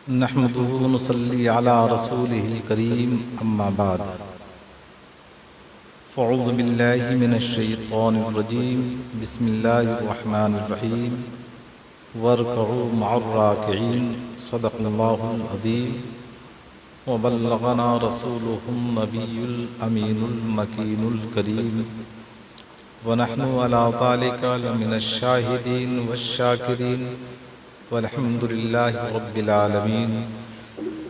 نحمده ونصلي على رسوله الكريم أما بعد فأعوذ بالله من الشيطان الرجيم بسم الله الرحمن الرحيم واركعوا مع الراكعين صدق الله العظيم وبلغنا رسوله النبي الأمين المكين الكريم ونحن على ذلك لمن الشاهدين والشاكرين والحمد للہ رب العالمین۔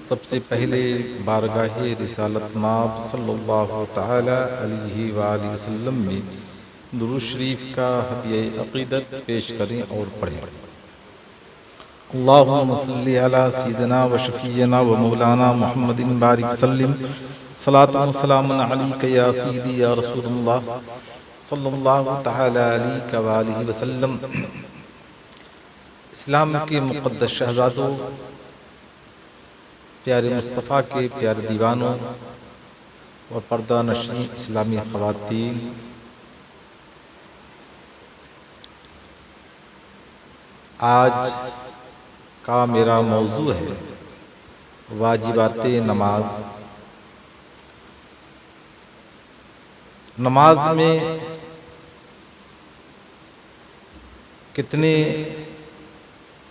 سب سے پہلے بارگاہ رسالت مآب صلی اللہ تعالی علیہ وآلہ وسلم میں درود شریف کا ہدیہ عقیدت پیش کریں اور پڑھیں۔ اللہم صلی علی سیدنا و شفیعنا و مولانا محمد بارک وسلم صلاۃ و سلام علیک یا سیدی یا رسول اللہ صلی اللہ تعالی علیہ وآلہ وسلم۔ اسلام کے مقدس شہزادوں، پیارے مصطفیٰ کے پیارے دیوانوں اور پردہ نشین اسلامی خواتین، آج کا میرا موضوع ہے واجبات نماز۔ نماز میں کتنے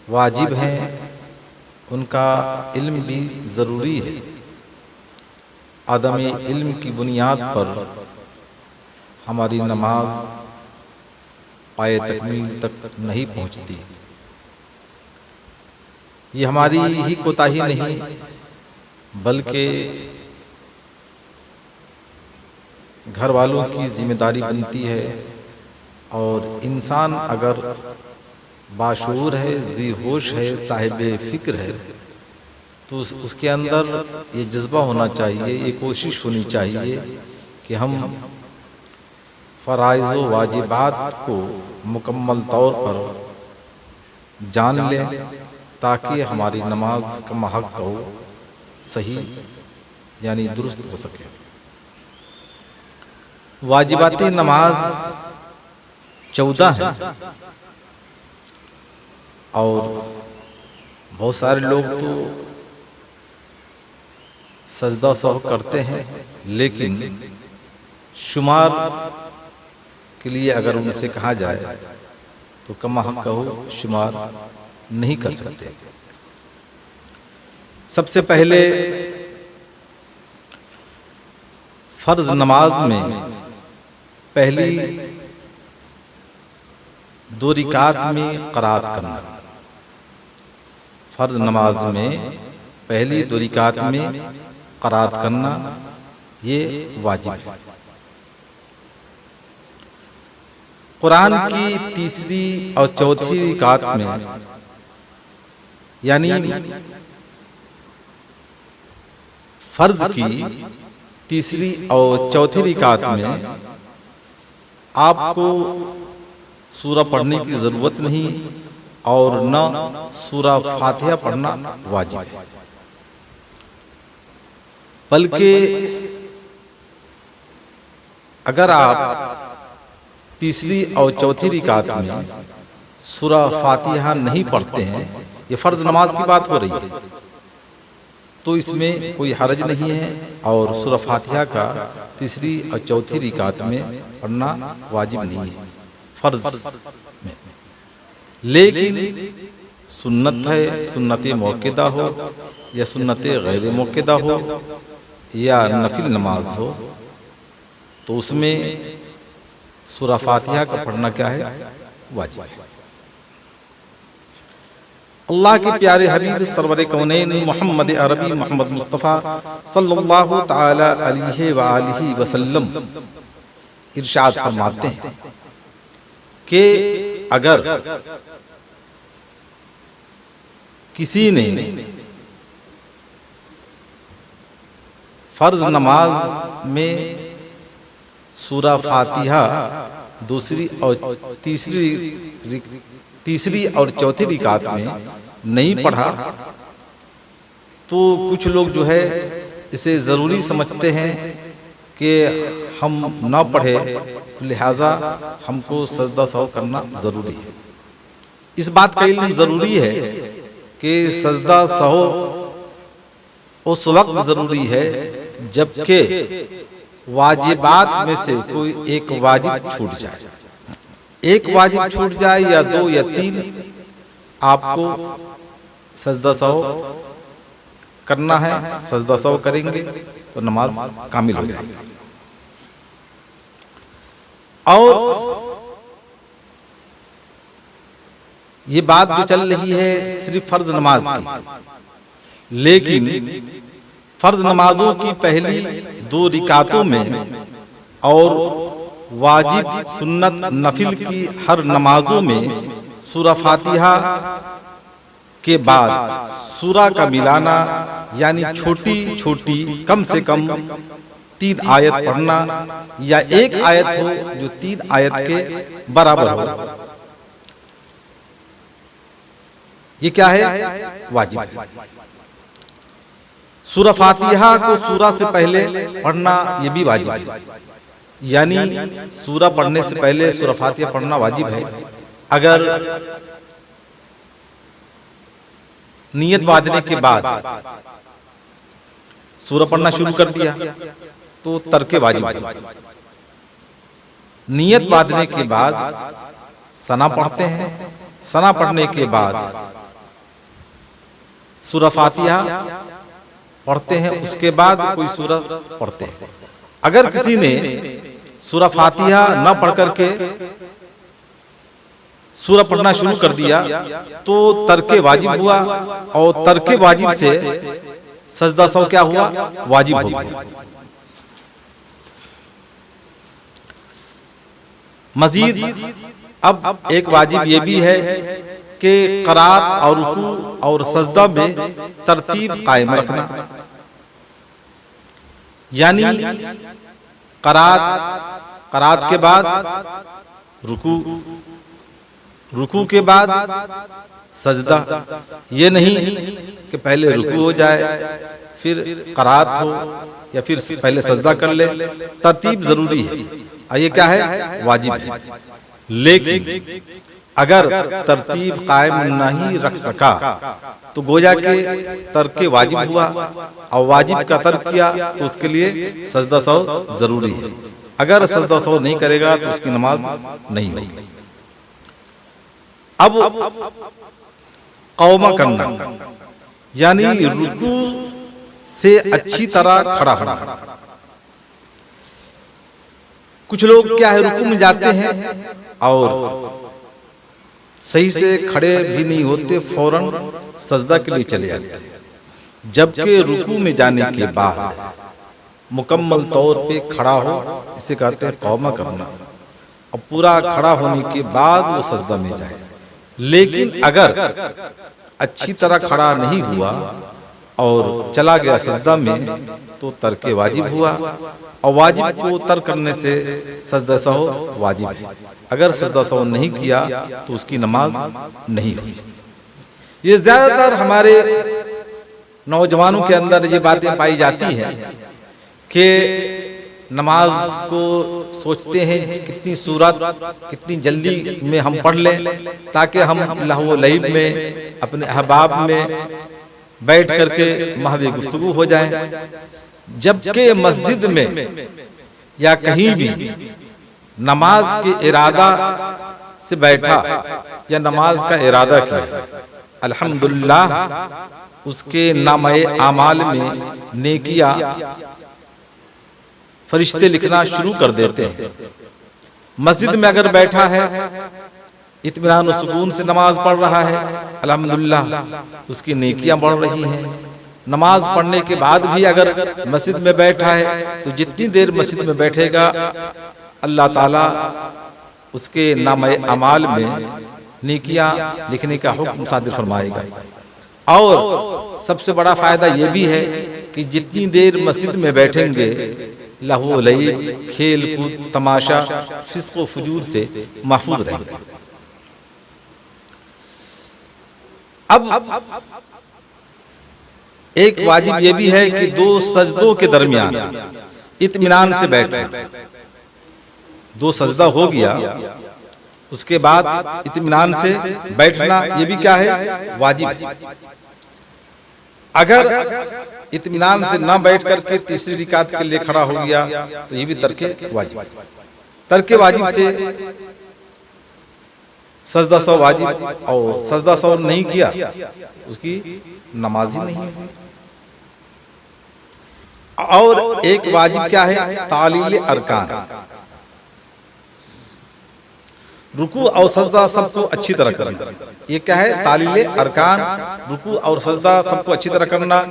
واجب ہیں، ان کا علم بھی ضروری ہے۔ عدم علم کی بنیاد پر ہماری نماز پائے تکمیل تک نہیں پہنچتی۔ یہ ہماری ہی کوتاہی نہیں بلکہ گھر والوں کی ذمہ داری بنتی ہے، اور انسان اگر باشعور ہے، ذی ہوش ہے، صاحب فکر ہے، تو اس کے اندر یہ جذبہ ہونا چاہیے، یہ کوشش ہونی چاہیے کہ ہم فرائض و واجبات کو مکمل طور پر جان لیں تاکہ ہماری نماز کا حق ہو، صحیح یعنی درست ہو سکے۔ واجبات نماز 14 ہیں، اور بہت سارے لوگ تو سجدہ سہو کرتے ہیں، لیکن شمار کے لیے اگر ان سے کہا جائے تو کم حق ہو شمار نہیں کر سکتے۔ سب سے پہلے فرض نماز میں پہلی 2 رکعات میں قرات کرنا۔ فرض نماز میں پہلی 2 رکعات میں قرات کرنا یہ واجب ہے۔ قرآن کی تیسری اور چوتھی رکعات میں یعنی فرض کی تیسری اور چوتھی رکعات میں آپ کو سورہ پڑھنے کی ضرورت نہیں، اور نہ سورہ فاتحہ پڑھنا واجب ہے، بلکہ اگر آپ تیسری اور چوتھی رکعت میں سورہ فاتحہ نہیں پڑھتے ہیں، یہ فرض نماز کی بات ہو رہی ہے، تو اس میں کوئی حرج نہیں ہے، اور سورہ فاتحہ کا تیسری اور چوتھی رکعت میں پڑھنا واجب نہیں ہے فرض میں۔ لیکن سنت ہے، سنت موقدہ ہو یا سنت غیر موقدہ ہو یا نفل نماز ہو، تو اس میں سورہ فاتحہ کا پڑھنا کیا ہے؟ واجب ہے۔ اللہ کے پیارے حبیب سرور کونین محمد عربی محمد مصطفیٰ صلی اللہ تعالی علیہ وآلہ وسلم ارشاد فرماتے ہیں کہ اگر کسی نے فرض نماز میں سورہ فاتحہ تیسری اور چوتھی رکعت میں نہیں پڑھا، تو کچھ لوگ جو ہے اسے ضروری سمجھتے ہیں کہ ہم نہ پڑھے، لہذا ہم کو سجدہ سہو کرنا ضروری ہے۔ اس بات کا علم ضروری ہے کہ کہ سجدہ سہو اس وقت ضروری ہے جبکہ واجبات میں سے کوئی ایک واجب چھوٹ جائے. ایک واجب چھوٹ جائے یا دو یا تین، آپ کو سجدہ سہو کرنا ہے. سجدہ سہو کریں گے تو نماز کامل ہو جائے گی. اور یہ بات جو چل رہی ہے صرف فرض نماز کی، لیکن فرض نمازوں کی پہلی 2 رکعتوں میں اور واجب سنت نفل کی ہر نمازوں میں سورہ فاتحہ کے بعد سورہ کا ملانا، یعنی چھوٹی چھوٹی کم سے کم 3 آیت پڑھنا یا ایک آیت ہو جو 3 آیت کے برابر ہو، یہ کیا ہے؟ واجب ہے. سورہ فاتحہ کو سورہ سے پہلے پڑھنا یہ بھی واجب ہے، یعنی سورہ پڑھنے سے پہلے سورہ فاتحہ پڑھنا واجب ہے. اگر نیت باندھنے کے بعد سورہ پڑھنا شروع کر دیا تو ترک واجب ہے. نیت باندھنے کے بعد ثنا پڑھتے ہیں، ثنا پڑھنے کے بعد سورہ فاتحہ پڑھتے ہیں، اس کے بعد کوئی سورہ پڑھتے ہیں. اگر کسی نے سورہ فاتحہ نہ پڑھ کر کے سورہ پڑھنا شروع کر دیا تو ترک واجب ہوا، اور ترک واجب سے سجدہ سہو کیا ہوا؟ واجب ہو گیا. مزید اب ایک واجب یہ بھی ہے کہ قرات اور رکوع اور سجدہ میں ترتیب قائم رکھنا، یعنی قرات کے بعد رکوع، رکوع کے بعد سجدہ. یہ نہیں کہ پہلے رکوع ہو جائے پھر قرات ہو یا پھر پہلے سجدہ کر لے. ترتیب ضروری ہے، یہ کیا ہے؟ واجب ہے. لیکن اگر ترتیب قائم نہیں رکھ سکا تو گویا کہ ترک واجب ہوا، اور واجب کا ترک کیا تو اس کے لیے سجدہ سہو ضروری ہے. اگر سجدہ سہو نہیں کرے گا تو اس کی نماز نہیں ہوگی. اب قومہ کرنا، یعنی رکوع سے اچھی طرح کھڑا ہونا. کچھ لوگ کیا ہے رکوع میں جاتے ہیں اور صحیح سے کھڑے بھی نہیں ہوتے، فوراً سجدہ کے لیے چلے جاتے ہیں، جبکہ رکوع میں جانے کے بعد مکمل طور پہ کھڑا ہو، اسے کہتے ہیں قومہ کرنا، اور پورا کھڑا ہونے کے بعد وہ سجدہ میں جائے. لیکن اگر اچھی طرح کھڑا نہیں ہوا اور چلا گیا سجدہ میں تو ترک واجب ہوا، اور واجب کو ترک کرنے سے سجدہ سہو واجب ہے. اگر سجدہ سہو نہیں کیا تو اس کی نماز نہیں ہوئی. یہ زیادہ تر ہمارے نوجوانوں کے اندر یہ باتیں پائی جاتی ہیں کہ نماز کو سوچتے ہیں کتنی سورت کتنی جلدی میں ہم پڑھ لیں تاکہ ہم لہو و لعب میں اپنے احباب میں بیٹھ کر کے محو گفتگو ہو جائیں، جبکہ مسجد میں یا کہیں بھی نماز کے ارادہ سے بیٹھا یا نماز کا ارادہ کیا، الحمدللہ اس کے نامہ اعمال میں نیکیاں فرشتے لکھنا شروع کر دیتے ہیں. مسجد میں اگر بیٹھا ہے اطمینان و سکون سے نماز پڑھ رہا ہے، الحمدللہ اس کی نیکیاں بڑھ رہی ہیں. نماز پڑھنے کے بعد بھی اگر مسجد میں بیٹھا ہے تو جتنی دیر مسجد میں بیٹھے گا اللہ تعالیٰ اس کے نامہ اعمال میں نیکیاں لکھنے کا حکم صادر فرمائے گا. اور سب سے بڑا فائدہ یہ بھی ہے کہ جتنی دیر مسجد میں بیٹھیں گے لہو و لعب، کھیل کود، تماشا، فسق و فجور سے محفوظ رہیں گے. اب ایک واجب یہ بھی ہے کہ 2 سجدوں کے درمیان اطمینان سے بیٹھنا. 2 سجدہ ہو گیا اس کے بعد اطمینان سے بیٹھنا، یہ بھی کیا ہے؟ واجب. اگر اطمینان سے نہ بیٹھ کر کے تیسری رکعت کے لیے کھڑا ہو گیا تو یہ بھی ترک واجب. ترک واجب سے سجدہ سہو واجب، اور سجدہ سہو نہیں کیا اس کی نماز ہی نہیں ہوئی. اور ایک واجب کیا ہے؟ تعلیل ارکان. رکوع اور سجدہ سب کو اچھی طرح کرنا. یہ کیا ہے؟ تعلیل ارکان. رکوع اور سجدہ سب کو اچھی طرح کرنا.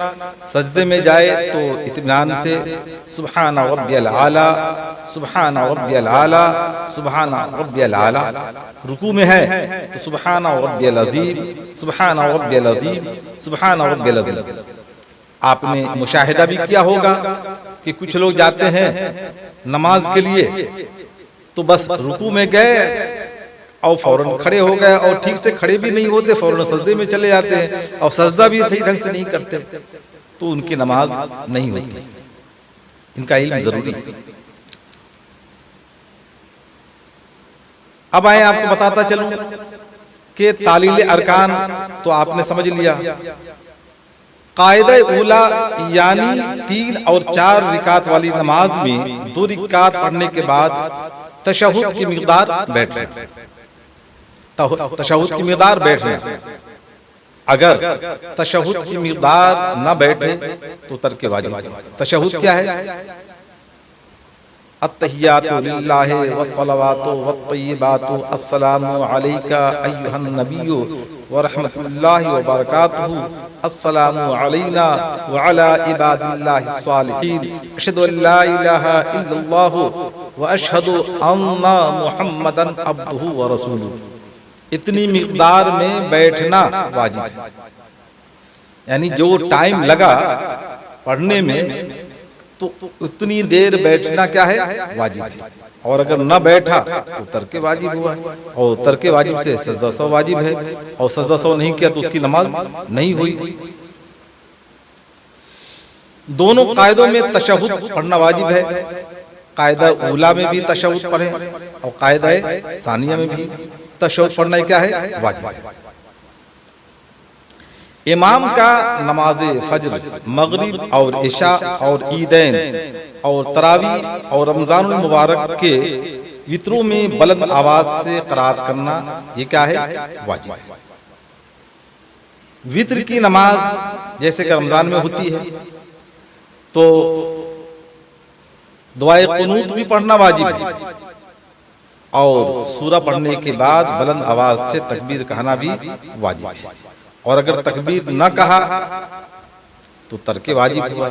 سجدے میں جائے تو اطمینان سے سبحان ربی الاعلی، سبحان ربی الاعلی، سبحان ربی الاعلی. رکوع میں ہے تو سبحان ربی العظیم، سبحان ربی العظیم، سبحان ربی العظیم. آپ نے مشاہدہ بھی کیا ہوگا کہ کچھ لوگ جاتے ہیں نماز کے لیے تو بس رکوع میں گئے اور فوراً کھڑے ہو گئے، اور ٹھیک سے کھڑے بھی نہیں ہوتے، فوراً سجدے میں چلے جاتے ہیں، اور سجدہ بھی صحیح ڈھنگ سے نہیں کرتے، تو ان کی نماز نہیں ہوتی. ان کا علم ضروری ہے. اب آئے آپ کو بتاتا چلوں کہ تعلیل ارکان تو آپ نے سمجھ لیا. قاعدہ اولا یعنی 3 اور 4 رکعت والی نماز میں 2 رکعت پڑھنے کے بعد تشہد کی مقدار بیٹھنا. تشہد کی مقدار بیٹھنا. اگر تشہد کی مقدار نہ بیٹھے تو ترک واجب. تشہد کیا ہے؟ التحیات للہ والصلوات والطیبات السلام علیکہ ایہا النبی ورحمۃ اللہ وبرکاتہ السلام علینا وعلی عباد اللہ الصالحین اشہد ان لا الہ الا اللہ واشہد ان محمدا عبدہ ورسولہ. اتنی مقدار میں بیٹھنا واجب ہے. یعنی جو ٹائم لگا پڑھنے میں تو اتنی دیر بیٹھنا کیا ہے؟ واجب ہے. اور اگر نہ بیٹھا تو ترک واجب ہوا، اور ترک واجب سے سجدہ سہو واجب ہے، اور سجدہ سہو نہیں کیا تو اس کی نماز نہیں ہوئی. دونوں قاعدوں میں تشہد پڑھنا واجب ہے. قاعدہ اولا میں بھی تشہد پڑھیں اور قاعدہ ثانیہ میں بھی تشہد پڑھنا کیا ہے؟ واجب ہے. امام کا نماز فجر، مغرب اور عشاء اور عیدین اور تراویح اور رمضان المبارک کے وطروں میں بلند آواز سے قرات کرنا یہ کیا ہے؟ واجب ہے. وطر کی نماز جیسے کہ رمضان میں ہوتی ہے تو دعائے قنوت بھی پڑھنا واجب ہے، اور سورہ پڑھنے کے بعد بلند آواز سے تکبیر کہنا بھی واجب ہے. اور اگر تکبیر نہ کہا تو ترک واجب ہوا.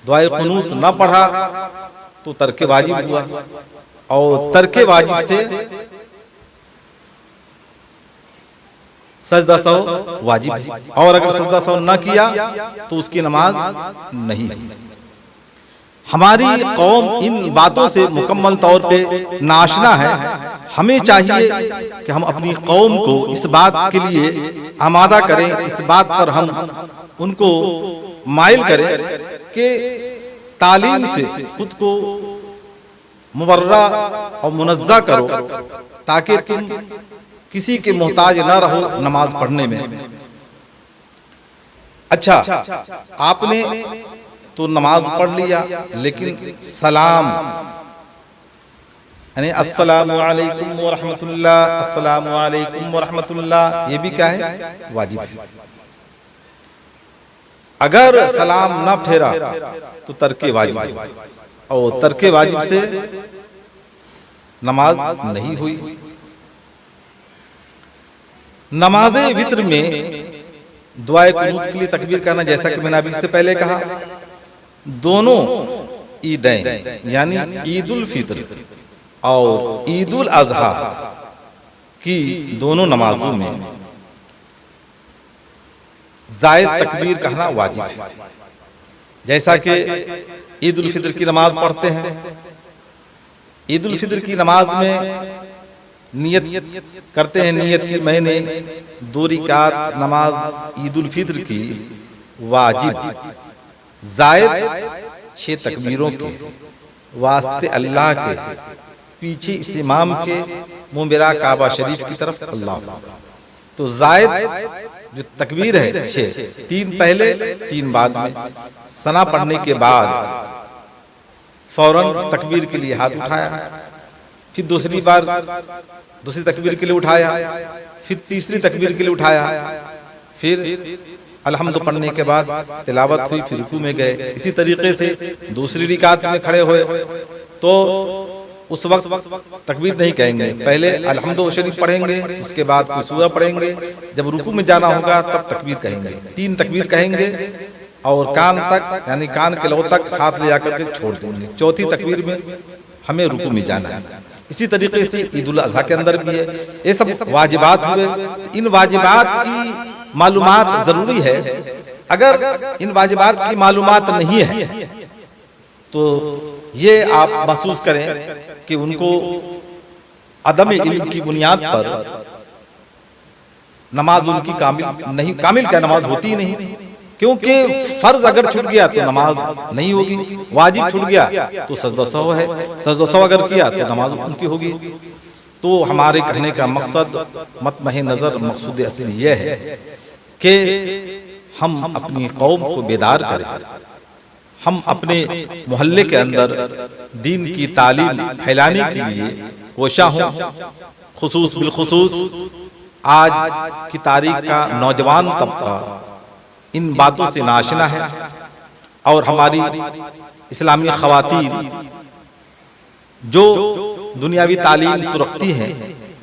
دعائے قنوت نہ پڑھا تو ترک واجب ہوا، اور ترک واجب سے سجدہ سہو واجب ہے. اور اگر سجدہ سہو نہ کیا تو اس کی نماز نہیں ہے. ہماری قوم ان باتوں سے مکمل طور پہ ناشنا ہے. ہمیں چاہیے کہ ہم اپنی قوم کو اس بات کے لیے آمادہ کریں، اس بات پر ہم ان کو مائل کریں کہ تعلیم سے خود کو مبرہ اور منزہ کرو تاکہ تم کسی کے محتاج نہ رہو نماز پڑھنے میں. اچھا، آپ نے تو نماز پڑھ لیا، لیکن سلام یعنی السلام علیکم ورحمۃ اللہ، السلام علیکم ورحمۃ اللہ، یہ بھی کیا ہے؟ واجب ہے. اگر سلام نہ پھیرا تو ترک واجب ہے، اور ترک واجب سے نماز نہیں ہوئی. نماز وطر میں دعائے قنوت کے لیے تکبیر کہنا جیسا کہ میں نے ابھی سے پہلے کہا. دونوں عیدین یعنی عید الفطر اور عید الاضحیٰ کی دونوں نمازوں میں زائد تکبیر کہنا واجب ہے. جیسا کہ عید الفطر کی نماز پڑھتے ہیں، عید الفطر کی نماز میں نیت کرتے ہیں، نیت کی میں نے 2 رکعت نماز عید الفطر کی واجب زائد 6 تکبیروں کے واسطے اللہ کے پیچھے اس امام کے منہ برا کعبہ شریف کی طرف اللہ تو زائد جو تکبیر ہے 6، 3 پہلے 3 بعد میں، ثنا پڑھنے کے بعد فوراً تکبیر کے لیے ہاتھ اٹھایا، پھر دوسری بار دوسری تکبیر کے لیے اٹھایا، پھر تیسری تکبیر کے لیے اٹھایا، پھر الحمد پڑھنے کے بعد تلاوت ہوئی، پھر رکوع میں گئے۔ اسی طریقے سے دوسری رکعت میں کھڑے ہوئے تو اس وقت تکبیر نہیں کہیں گے، پہلے الحمد شریف پڑھیں گے، اس کے بعد کوئی سورہ پڑھیں گے، جب رکوع میں جانا ہوگا تب تکبیر کہیں گے، 3 تکبیر کہیں گے اور کان تک یعنی کان کے لو تک ہاتھ لے جا کر کے چھوڑ دیں گے، چوتھی تکبیر میں ہمیں رکوع میں جانا ہے۔ اسی طریقے سے عید الاضحیٰ کے اندر بھی ہے، یہ سب واجبات ہوئے۔ ان واجبات کی معلومات ضروری ہے، اگر ان واجبات کی معلومات نہیں ہے تو یہ آپ محسوس کریں کہ ان کو عدم علم کی بنیاد پر نماز ان کی کامل کیا نماز ہوتی ہی نہیں، کیونکہ فرض اگر چھوٹ گیا تو نماز نہیں ہوگی، واجب چھوٹ گیا تو سجدہ سہو ہے، سجدہ سہو اگر کیا تو نماز ان کی ہوگی۔ تو ہمارے کہنے کا مقصد مطمح نظر مقصود اصل یہ ہے کہ ہم اپنی قوم کو بیدار کریں، ہم اپنے محلے کے اندر دین کی تعلیم پھیلانے کے لیے کوشاں ہوں، خصوص بالخصوص آج کی تاریخ کا نوجوان طبقہ ان باتوں سے ناشنا ہے، اور ہماری اسلامی خواتین جو دنیاوی تعلیم تو رکھتی ہیں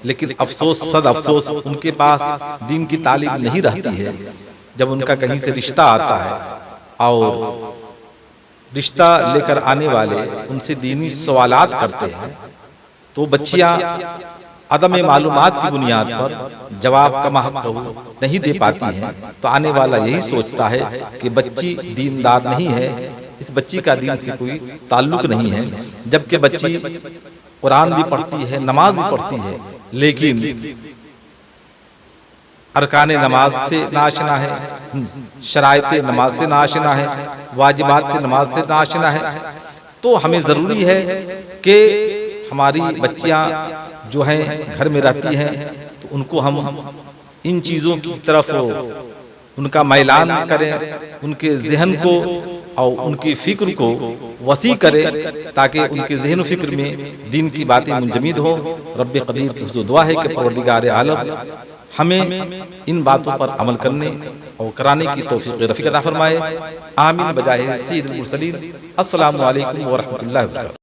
لیکن افسوس صد افسوس ان کے پاس دین کی تعلیم نہیں رہتی ہے۔ جب ان کا کہیں سے رشتہ آتا ہے اور رشتہ لے کر آنے والے ان سے دینی سوالات کرتے ہیں تو بچیاں عدم معلومات کی بنیاد پر جواب کا محق نہیں دے پاتی ہیں، تو آنے والا یہی سوچتا ہے کہ بچی دیندار نہیں ہے، اس بچی کا دین سے کوئی تعلق نہیں ہے، جبکہ بچی قرآن بھی پڑھتی ہے، نماز بھی پڑھتی ہے، لیکن ارکان نماز سے ناشنا ہے، شرائط نماز سے ناشنا ہے، واجبات نماز سے ناشنا ہے۔ تو ہمیں ضروری ہے کہ ہماری بچیاں جو ہیں گھر میں رہتی ہیں تو ان کو ہم ان چیزوں کی طرف ان کا میلان کریں، ان کے ذہن کو اور ان کی فکر کو وسیع کرے تاکہ ان کے ذہن و فکر میں دین کی باتیں منجمد ہوں۔ رب قدیر کی حضور دعا ہے کہ پروردگار عالم ہمیں ان باتوں پر عمل کرنے اور کرانے کی توفیق رفیق عطا فرمائے، آمین بجائے سید المرسلین۔ السلام علیکم ورحمۃ اللہ وبرکاتہ۔